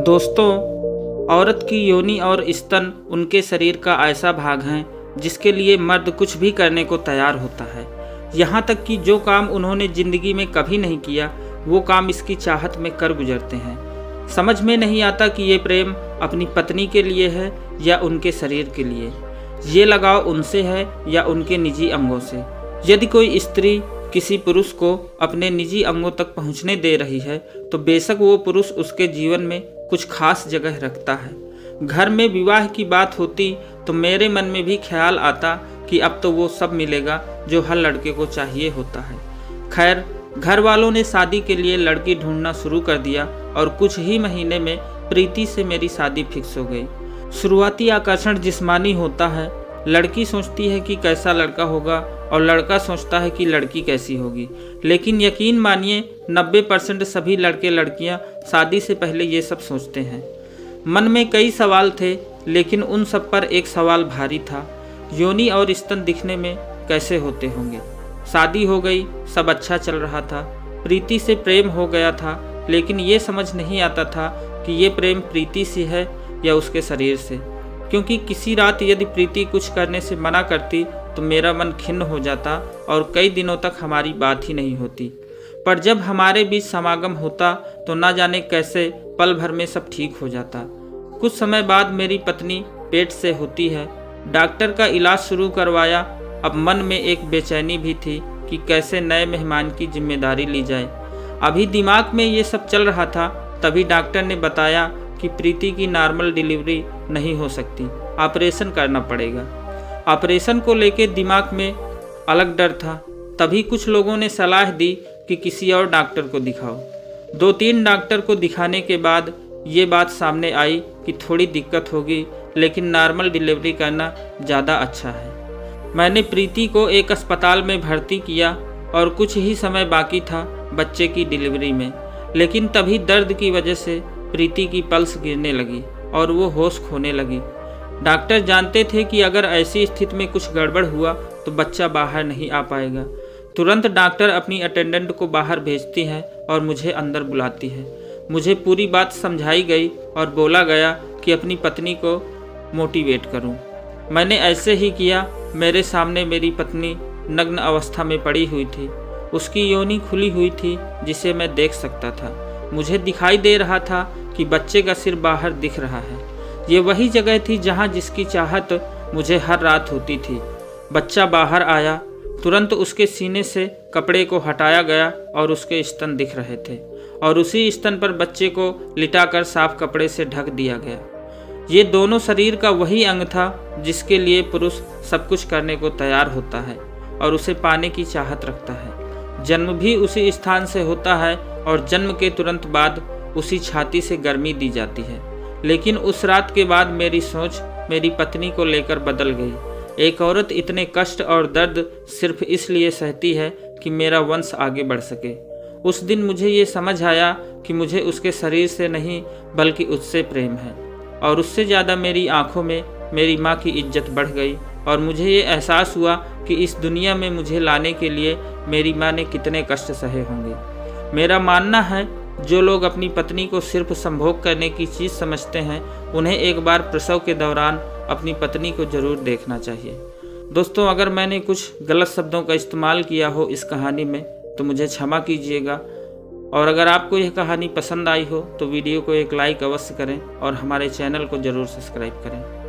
दोस्तों, औरत की योनि और स्तन उनके शरीर का ऐसा भाग हैं जिसके लिए मर्द कुछ भी करने को तैयार होता है। यहाँ तक कि जो काम उन्होंने जिंदगी में कभी नहीं किया वो काम इसकी चाहत में कर गुजरते हैं। समझ में नहीं आता कि ये प्रेम अपनी पत्नी के लिए है या उनके शरीर के लिए। ये लगाव उनसे है या उनके निजी अंगों से। यदि कोई स्त्री किसी पुरुष को अपने निजी अंगों तक पहुंचने दे रही है तो बेशक वो पुरुष उसके जीवन में कुछ खास जगह रखता है। घर में विवाह की बात होती तो मेरे मन में भी ख्याल आता कि अब तो वो सब मिलेगा जो हर लड़के को चाहिए होता है। खैर, घर वालों ने शादी के लिए लड़की ढूंढना शुरू कर दिया और कुछ ही महीने में प्रीति से मेरी शादी फिक्स हो गई। शुरुआती आकर्षण जिस्मानी होता है। लड़की सोचती है कि कैसा लड़का होगा और लड़का सोचता है कि लड़की कैसी होगी। लेकिन यकीन मानिए 90% सभी लड़के लड़कियां शादी से पहले ये सब सोचते हैं। मन में कई सवाल थे, लेकिन उन सब पर एक सवाल भारी था, योनि और स्तन दिखने में कैसे होते होंगे। शादी हो गई, सब अच्छा चल रहा था। प्रीति से प्रेम हो गया था, लेकिन ये समझ नहीं आता था कि ये प्रेम प्रीति से है या उसके शरीर से। क्योंकि किसी रात यदि प्रीति कुछ करने से मना करती तो मेरा मन खिन्न हो जाता और कई दिनों तक हमारी बात ही नहीं होती। पर जब हमारे बीच समागम होता तो ना जाने कैसे पल भर में सब ठीक हो जाता। कुछ समय बाद मेरी पत्नी पेट से होती है। डॉक्टर का इलाज शुरू करवाया। अब मन में एक बेचैनी भी थी कि कैसे नए मेहमान की जिम्मेदारी ली जाए। अभी दिमाग में ये सब चल रहा था, तभी डॉक्टर ने बताया कि प्रीति की नॉर्मल डिलीवरी नहीं हो सकती, ऑपरेशन करना पड़ेगा। ऑपरेशन को लेकर दिमाग में अलग डर था। तभी कुछ लोगों ने सलाह दी कि किसी और डॉक्टर को दिखाओ। 2-3 डॉक्टर को दिखाने के बाद ये बात सामने आई कि थोड़ी दिक्कत होगी, लेकिन नॉर्मल डिलीवरी करना ज़्यादा अच्छा है। मैंने प्रीति को एक अस्पताल में भर्ती किया और कुछ ही समय बाकी था बच्चे की डिलीवरी में। लेकिन तभी दर्द की वजह से प्रीति की पल्स गिरने लगी और वो होश खोने लगी। डॉक्टर जानते थे कि अगर ऐसी स्थिति में कुछ गड़बड़ हुआ तो बच्चा बाहर नहीं आ पाएगा। तुरंत डॉक्टर अपनी अटेंडेंट को बाहर भेजती है और मुझे अंदर बुलाती है। मुझे पूरी बात समझाई गई और बोला गया कि अपनी पत्नी को मोटिवेट करूं। मैंने ऐसे ही किया। मेरे सामने मेरी पत्नी नग्न अवस्था में पड़ी हुई थी। उसकी योनि खुली हुई थी जिसे मैं देख सकता था। मुझे दिखाई दे रहा था कि बच्चे का सिर बाहर दिख रहा है। ये वही जगह थी जहाँ जिसकी चाहत मुझे हर रात होती थी। बच्चा बाहर आया। तुरंत उसके सीने से कपड़े को हटाया गया और उसके स्तन दिख रहे थे और उसी स्तन पर बच्चे को लिटाकर साफ कपड़े से ढक दिया गया। ये दोनों शरीर का वही अंग था जिसके लिए पुरुष सब कुछ करने को तैयार होता है और उसे पाने की चाहत रखता है। जन्म भी उसी स्थान से होता है और जन्म के तुरंत बाद उसी छाती से गर्मी दी जाती है। लेकिन उस रात के बाद मेरी सोच मेरी पत्नी को लेकर बदल गई। एक औरत इतने कष्ट और दर्द सिर्फ इसलिए सहती है कि मेरा वंश आगे बढ़ सके। उस दिन मुझे ये समझ आया कि मुझे उसके शरीर से नहीं बल्कि उससे प्रेम है। और उससे ज़्यादा मेरी आंखों में मेरी माँ की इज्जत बढ़ गई और मुझे ये एहसास हुआ कि इस दुनिया में मुझे लाने के लिए मेरी माँ ने कितने कष्ट सहे होंगे। मेरा मानना है जो लोग अपनी पत्नी को सिर्फ संभोग करने की चीज़ समझते हैं उन्हें एक बार प्रसव के दौरान अपनी पत्नी को ज़रूर देखना चाहिए। दोस्तों, अगर मैंने कुछ गलत शब्दों का इस्तेमाल किया हो इस कहानी में तो मुझे क्षमा कीजिएगा। और अगर आपको यह कहानी पसंद आई हो तो वीडियो को एक लाइक अवश्य करें और हमारे चैनल को ज़रूर सब्सक्राइब करें।